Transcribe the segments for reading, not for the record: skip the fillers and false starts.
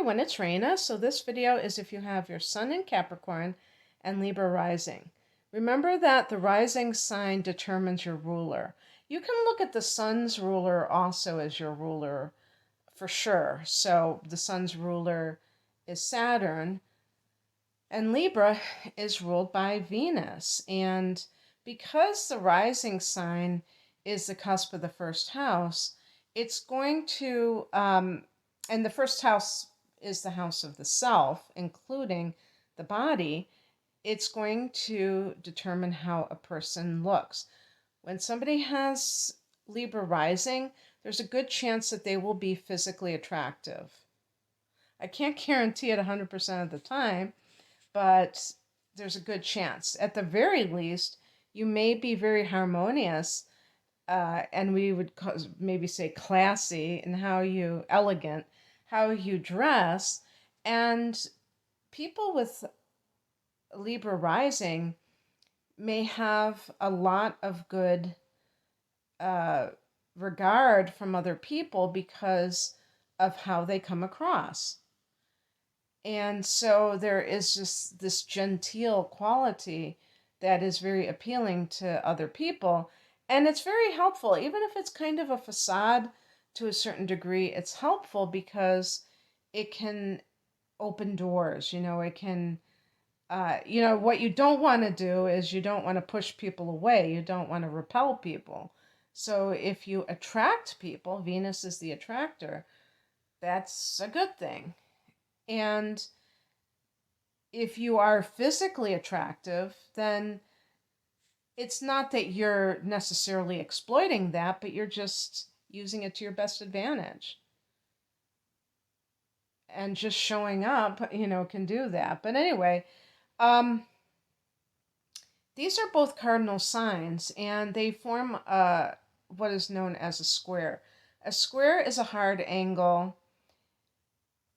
everyone, it's Raina. So this video is if you have your Sun in Capricorn and Libra rising. Remember that the rising sign determines your ruler. You can look at the Sun's ruler also as your ruler for sure. So the Sun's ruler is Saturn, and Libra is ruled by Venus. And because the rising sign is the cusp of the first house, it's going to, and the first house is the house of the self, including the body, it's going to determine how a person looks. When somebody has Libra rising, there's a good chance that they will be physically attractive. I can't guarantee it 100% of the time, but there's a good chance. At the very least, you may be very harmonious, and we would maybe say classy in elegant, how you dress. And people with Libra rising may have a lot of good regard from other people because of how they come across. And so there is just this genteel quality that is very appealing to other people. And it's very helpful, even if it's kind of a facade to a certain degree, it's helpful because it can open doors. It can, what you don't want to do is you don't want to push people away. You don't want to repel people. So if you attract people, Venus is the attractor, that's a good thing. And if you are physically attractive, then it's not that you're necessarily exploiting that, but you're just using it to your best advantage. And just showing up, can do that. But anyway, these are both cardinal signs, and they form what is known as a square. A square is a hard angle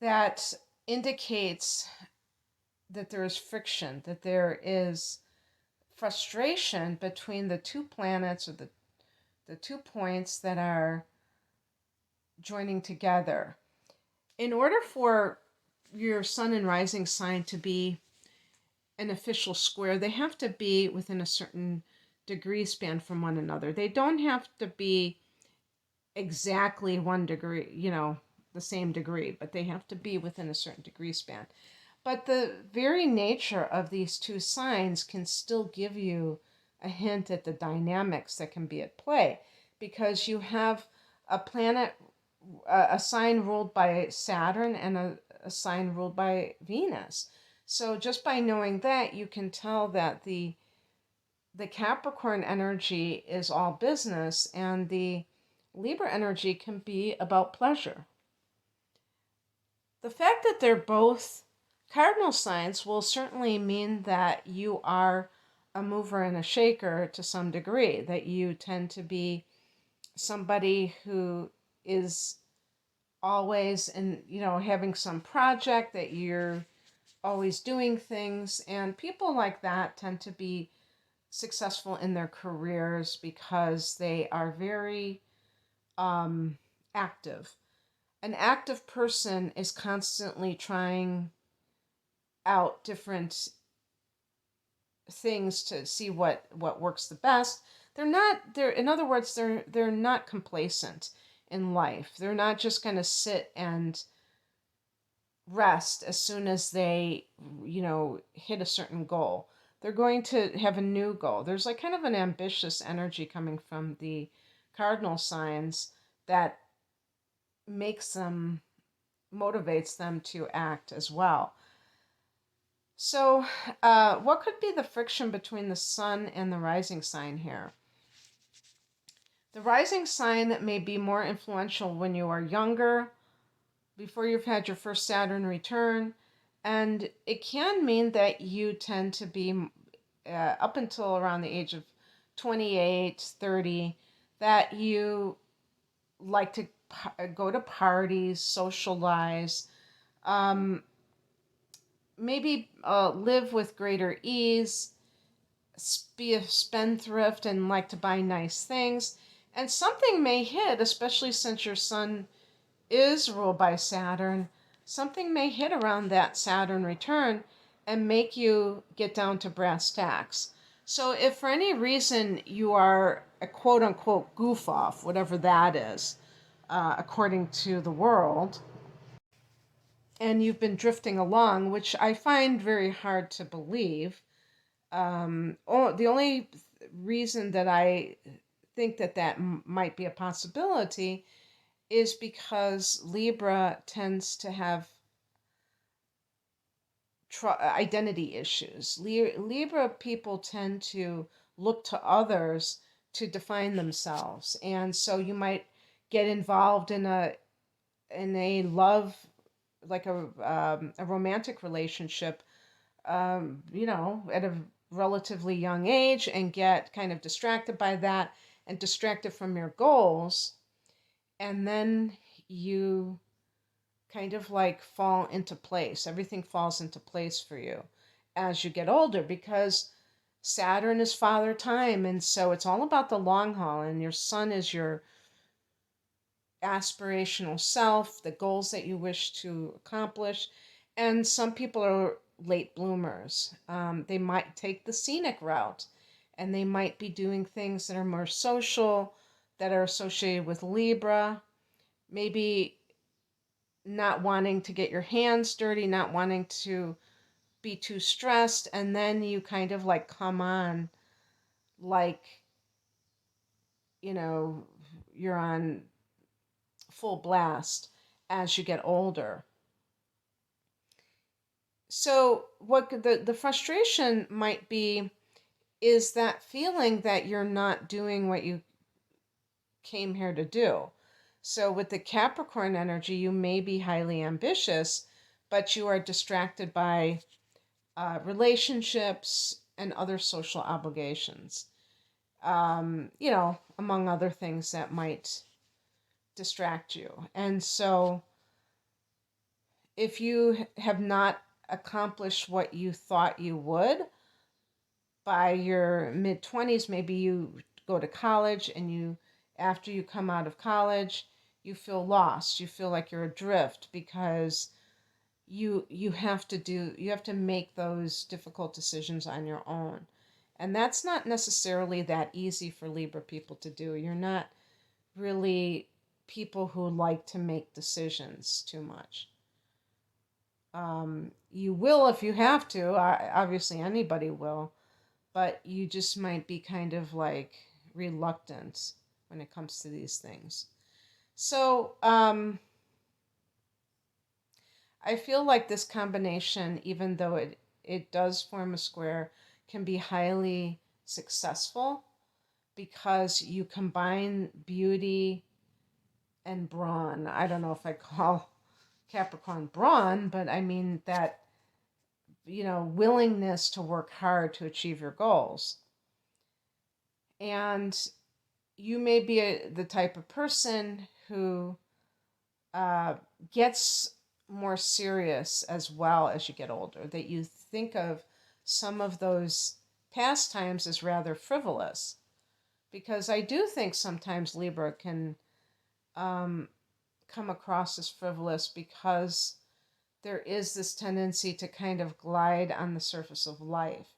that indicates that there is friction, that there is frustration between the two planets or the 2 points that are joining together. In order for your sun and rising sign to be an official square, they have to be within a certain degree span from one another. They don't have to be exactly 1 degree, the same degree, but they have to be within a certain degree span. But the very nature of these 2 signs can still give you a hint at the dynamics that can be at play, because you have a planet, a sign ruled by Saturn and a sign ruled by Venus. So just by knowing that, you can tell that the Capricorn energy is all business, and the Libra energy can be about pleasure. The fact that they're both cardinal signs will certainly mean that you are a mover and a shaker to some degree, that you tend to be somebody who is always having some project, that you're always doing things, and people like that tend to be successful in their careers because they are very active. An active person is constantly trying out different things to see what works the best. In other words, they're not complacent in life. They're not just going to sit and rest as soon as they hit a certain goal. They're going to have a new goal. There's like kind of an ambitious energy coming from the cardinal signs that motivates them to act as well. So what could be the friction between the sun and the rising sign here? The rising sign may be more influential when you are younger, before you've had your first Saturn return, and it can mean that you tend to be, up until around the age of 28, 30, that you like to go to parties, socialize, maybe live with greater ease, be a spendthrift and like to buy nice things. And something may hit, especially since your sun is ruled by Saturn, something may hit around that Saturn return and make you get down to brass tacks. So if for any reason you are a quote unquote goof off, whatever that is, according to the world, and you've been drifting along, which I find very hard to believe. The only reason that I think that might be a possibility is because Libra tends to have identity issues. Libra people tend to look to others to define themselves, and so you might get involved in a love, like a romantic relationship, at a relatively young age, and get kind of distracted by that and distracted from your goals, and then you kind of like fall into place. Everything falls into place for you as you get older, because Saturn is father time, and so it's all about the long haul, and your sun is your aspirational self, the goals that you wish to accomplish. And some people are late bloomers. They might take the scenic route, and they might be doing things that are more social, that are associated with Libra. Maybe not wanting to get your hands dirty, not wanting to be too stressed, and then you kind of like come on like, you know, you're on full blast as you get older. So what the frustration might be is that feeling that you're not doing what you came here to do. So with the Capricorn energy, you may be highly ambitious, but you are distracted by relationships and other social obligations. Among other things that might distract you. And so if you have not accomplished what you thought you would by your mid 20s, maybe you go to college, and after you come out of college, you feel lost. You feel like you're adrift because you have to make those difficult decisions on your own. And that's not necessarily that easy for Libra people to do. You're not really people who like to make decisions too much. You will if you have to. Obviously, anybody will, but you just might be kind of like reluctant when it comes to these things. So, I feel like this combination, even though it does form a square, can be highly successful because you combine beauty and brawn. I don't know if I call Capricorn brawn, but I mean that, willingness to work hard to achieve your goals. And you may be the type of person who gets more serious as well as you get older, that you think of some of those pastimes as rather frivolous. Because I do think sometimes Libra can come across as frivolous because there is this tendency to kind of glide on the surface of life.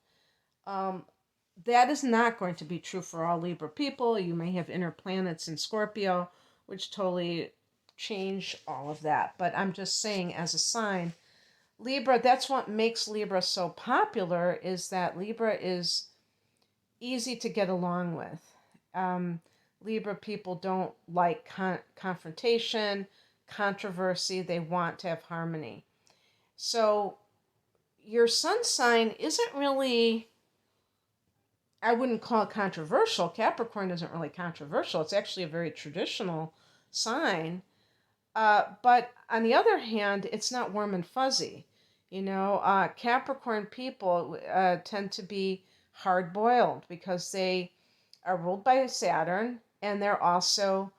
That is not going to be true for all Libra people. You may have inner planets in Scorpio, which totally change all of that. But I'm just saying, as a sign, Libra, that's what makes Libra so popular, is that Libra is easy to get along with. Libra people don't like confrontation, controversy. They want to have harmony. So your sun sign isn't really, I wouldn't call it controversial. Capricorn isn't really controversial. It's actually a very traditional sign. But on the other hand, it's not warm and fuzzy. Capricorn people tend to be hard boiled because they are ruled by Saturn, and they're also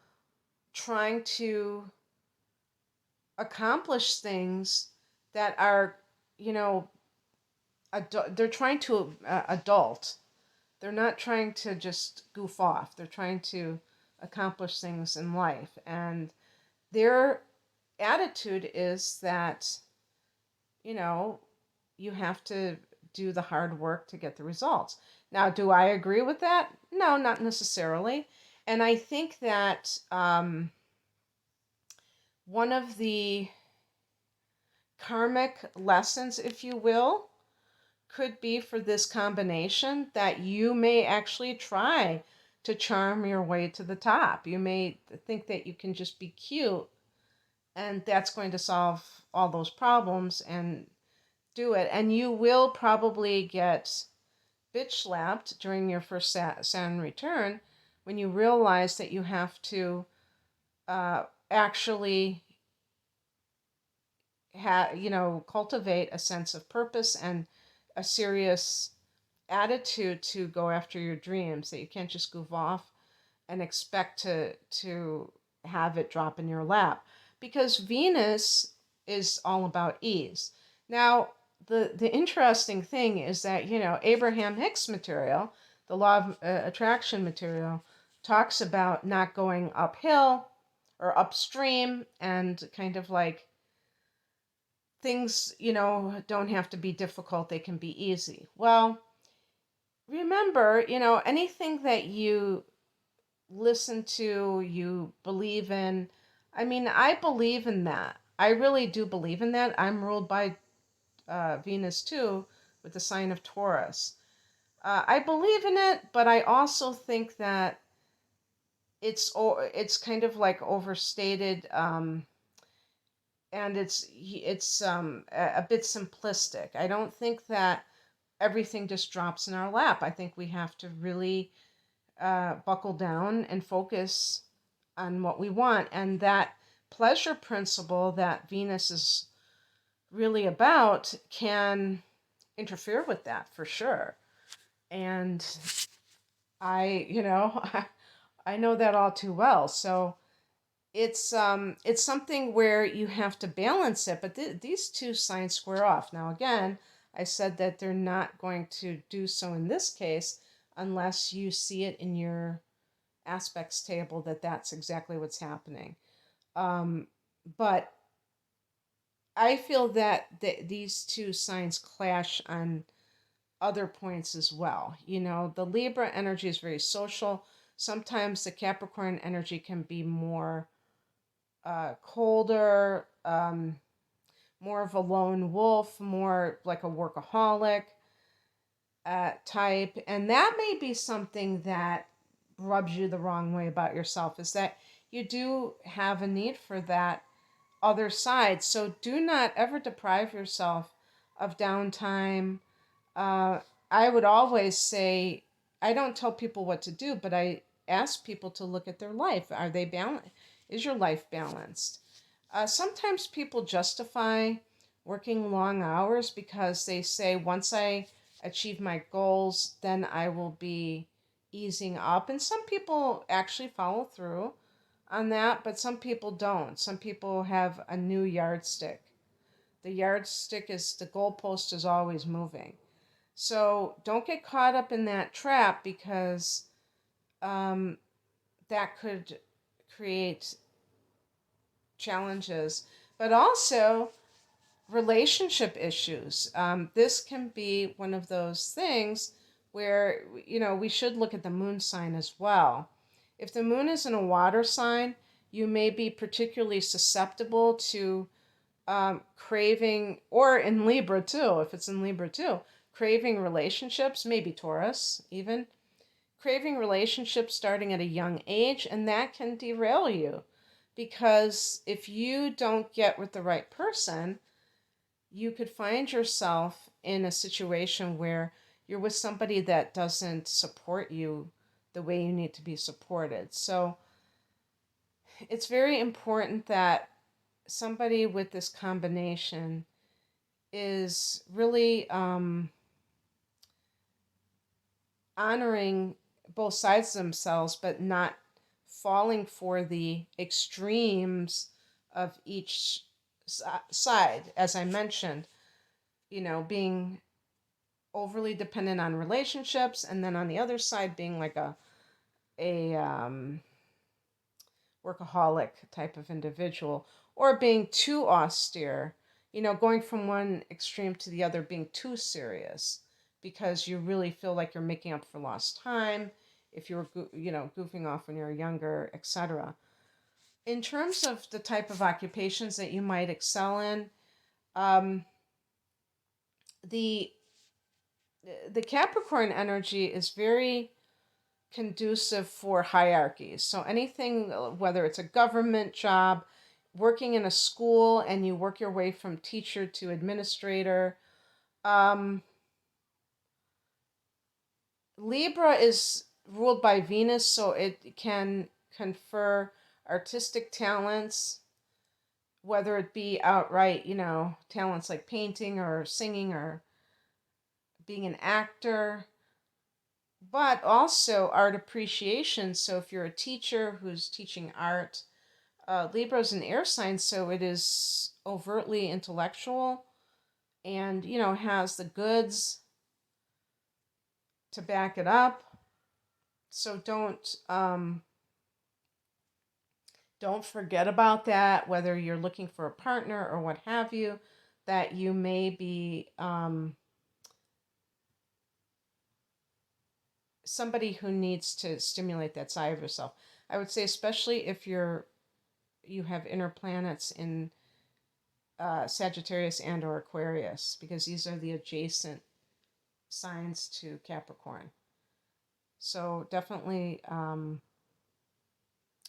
trying to accomplish things that are, they're trying to adult. They're not trying to just goof off. They're trying to accomplish things in life. And they're attitude is that, you know, you have to do the hard work to get the results. Now, do I agree with that? No, not necessarily. And I think that one of the karmic lessons, if you will, could be for this combination that you may actually try to charm your way to the top. You may think that you can just be cute and that's going to solve all those problems and do it. And you will probably get bitch slapped during your first Saturn return when you realize that you have to actually cultivate a sense of purpose and a serious attitude to go after your dreams, that you can't just goof off and expect to have it drop in your lap, because Venus is all about ease. Now, the interesting thing is that, Abraham Hicks material, the law of attraction material, talks about not going uphill or upstream, and kind of like things, don't have to be difficult, they can be easy. Well, remember, anything that you listen to, you believe in. I mean, I believe in that. I really do believe in that. I'm ruled by Venus too, with the sign of Taurus. I believe in it, but I also think that it's kind of like overstated, and it's a bit simplistic. I don't think that everything just drops in our lap. I think we have to really buckle down and focus on what we want. And that pleasure principle that Venus is really about can interfere with that for sure. And I I know that all too well. So it's something where you have to balance it. But these two signs square off. Now again, I said that they're not going to do so in this case unless you see it in your aspects table that that's exactly what's happening. But I feel that these two signs clash on other points as well. The Libra energy is very social. Sometimes the Capricorn energy can be more colder, more of a lone wolf, more like a workaholic type. And that may be something that rubs you the wrong way about yourself, is that you do have a need for that other side. So do not ever deprive yourself of downtime. I would always say, I don't tell people what to do, but I ask people to look at their life. Are they balanced? Is your life balanced? Sometimes people justify working long hours because they say, once I achieve my goals, then I will be easing up. And some people actually follow through on that, but some people don't. Some people have a new yardstick. The yardstick is, the goalpost is always moving. So don't get caught up in that trap, because that could create challenges, but also relationship issues. This can be one of those things where, we should look at the moon sign as well. If the moon is in a water sign, you may be particularly susceptible to craving, or in Libra too, if it's in Libra too, craving relationships, maybe Taurus even, craving relationships starting at a young age, and that can derail you. Because if you don't get with the right person, you could find yourself in a situation where you're with somebody that doesn't support you the way you need to be supported. So it's very important that somebody with this combination is really honoring both sides of themselves, but not falling for the extremes of each side. As I mentioned, being overly dependent on relationships, and then on the other side being like a workaholic type of individual, or being too austere, going from one extreme to the other, being too serious because you really feel like you're making up for lost time if you were goofing off when you were younger, etc. In terms of the type of occupations that you might excel in, um, the the Capricorn energy is very conducive for hierarchies. So anything, whether it's a government job, working in a school, and you work your way from teacher to administrator. Um, Libra is ruled by Venus, so it can confer artistic talents, whether it be outright, talents like painting or singing or being an actor, but also art appreciation. So if you're a teacher who's teaching art, Libra's an air sign, so it is overtly intellectual and, has the goods to back it up. So don't forget about that, whether you're looking for a partner or what have you, that you may be somebody who needs to stimulate that side of yourself. I would say, especially if you have inner planets in Sagittarius and or Aquarius, because these are the adjacent signs to Capricorn. So definitely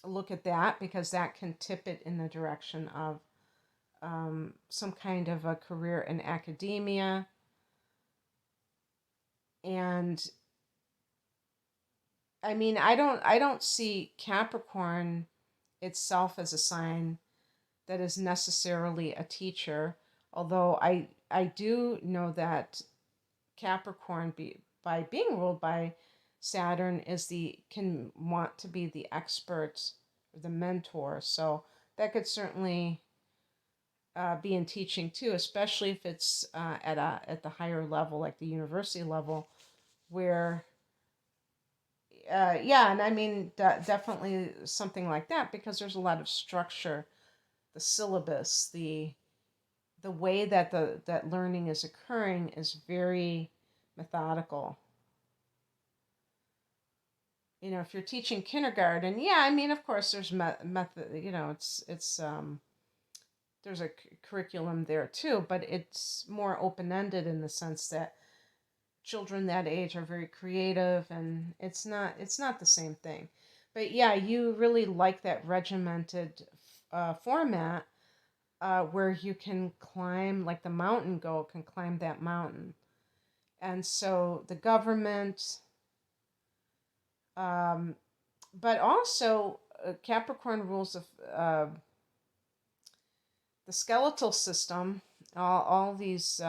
look at that, because that can tip it in the direction of some kind of a career in academia. And I mean, I don't see Capricorn itself as a sign that is necessarily a teacher, although I do know that Capricorn, by being ruled by Saturn, can want to be the expert or the mentor. So that could certainly be in teaching too, especially if it's at the higher level, like the university level, where yeah, and I mean definitely something like that, because there's a lot of structure, the syllabus, the way that that learning is occurring is very methodical. If you're teaching kindergarten, yeah, I mean, of course, there's method. It's there's a curriculum there too, but it's more open ended in the sense that children that age are very creative, and it's not the same thing. But yeah, you really like that regimented format, where you can climb, like the mountain goat can climb that mountain. And so the government, um, but also Capricorn rules of the skeletal system, all these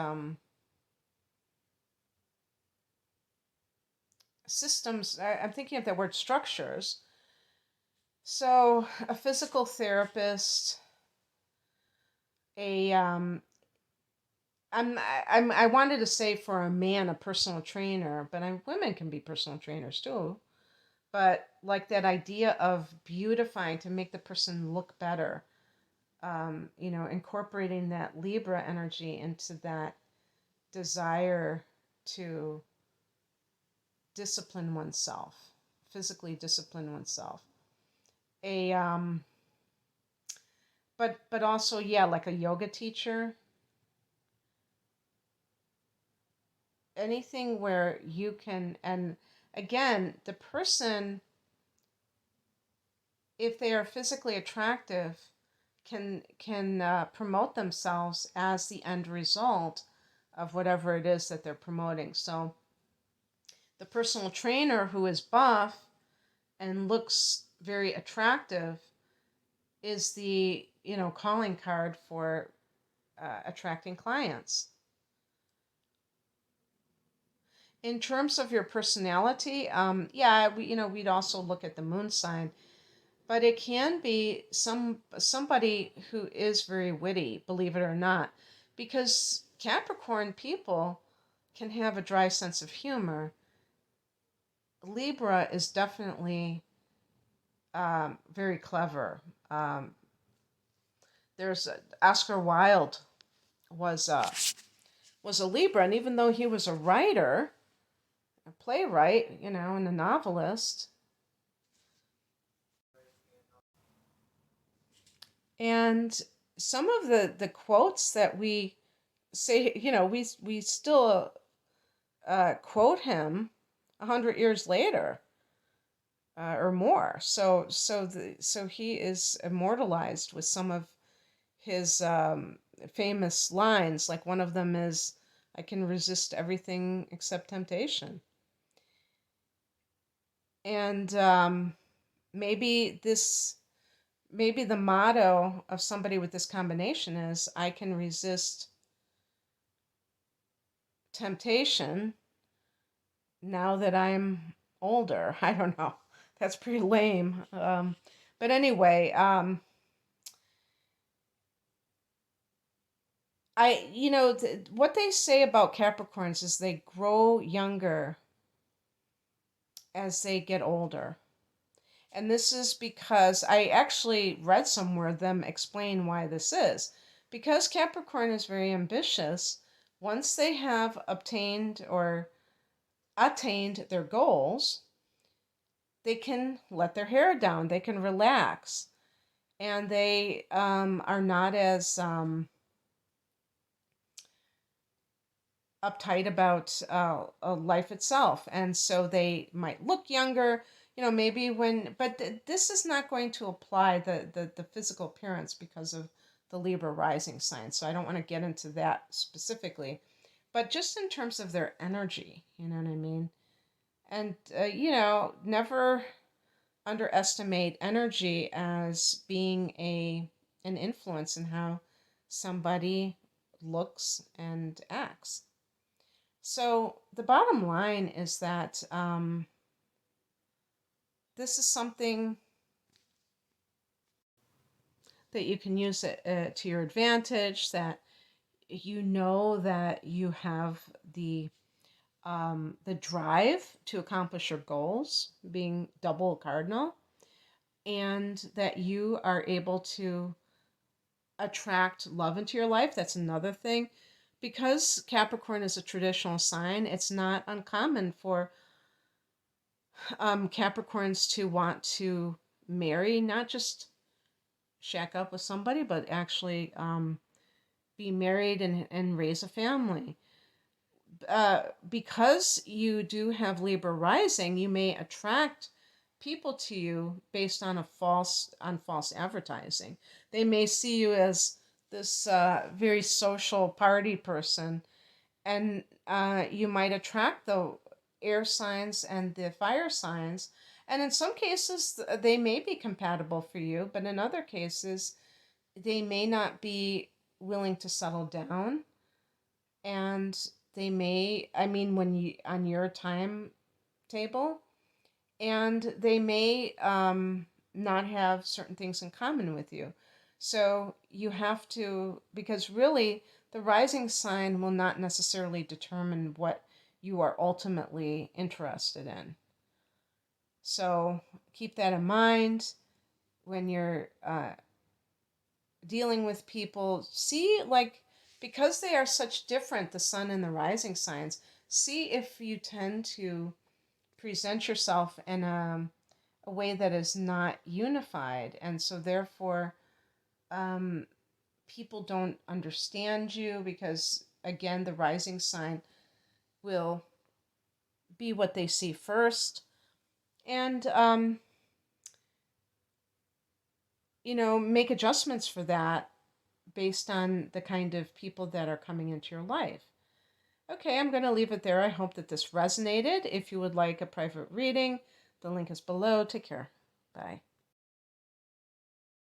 systems. I'm thinking of that word structures. So a physical therapist, a I wanted to say for a man a personal trainer, but women can be personal trainers too. But like that idea of beautifying to make the person look better, incorporating that Libra energy into that desire to discipline oneself, physically discipline oneself. A but also, yeah, like a yoga teacher, anything where you can. And again, the person, if they are physically attractive, can promote themselves as the end result of whatever it is that they're promoting. So the personal trainer who is buff and looks very attractive is the calling card for attracting clients. In terms of your personality, yeah, we'd also look at the moon sign, but it can be somebody who is very witty, believe it or not, because Capricorn people can have a dry sense of humor. Libra is definitely very clever. Um, There's Oscar Wilde was was a Libra, and even though he was a writer, a playwright, and a novelist, and some of the quotes that we say, we still quote him 100 years later, or more. So he is immortalized with some of his famous lines. Like one of them is, "I can resist everything except temptation." And maybe this, maybe the motto of somebody with this combination is, "I can resist temptation now that I'm older." I don't know. That's pretty lame. But anyway, what they say about Capricorns is they grow younger as they get older. And this is because I actually read somewhere them explain why this is. Because Capricorn is very ambitious, once they have obtained or attained their goals, they can let their hair down, they can relax, and they are not as uptight about life itself. And so they might look younger, maybe but this is not going to apply the physical appearance because of the Libra rising sign. So I don't want to get into that specifically, but just in terms of their energy, you know what I mean? And, never underestimate energy as being an influence in how somebody looks and acts. So the bottom line is that this is something that you can use it, to your advantage, that that you have the drive to accomplish your goals, being double cardinal, and that you are able to attract love into your life. That's another thing. Because Capricorn is a traditional sign, it's not uncommon for Capricorns to want to marry, not just shack up with somebody, but actually be married and raise a family. Because you do have Libra rising, you may attract people to you based on false advertising. They may see you as this very social party person, and you might attract the air signs and the fire signs. And in some cases, they may be compatible for you, but in other cases, they may not be willing to settle down, and they may, I mean, when you on your timetable, and they may not have certain things in common with you. So you have to, because really the rising sign will not necessarily determine what you are ultimately interested in. So keep that in mind when you're dealing with people. See, like, because they are such different, the sun and the rising signs, see if you tend to present yourself in a way that is not unified. And so therefore, people don't understand you because, again, the rising sign will be what they see first. And, make adjustments for that based on the kind of people that are coming into your life. Okay, I'm going to leave it there. I hope that this resonated. If you would like a private reading, the link is below. Take care. Bye.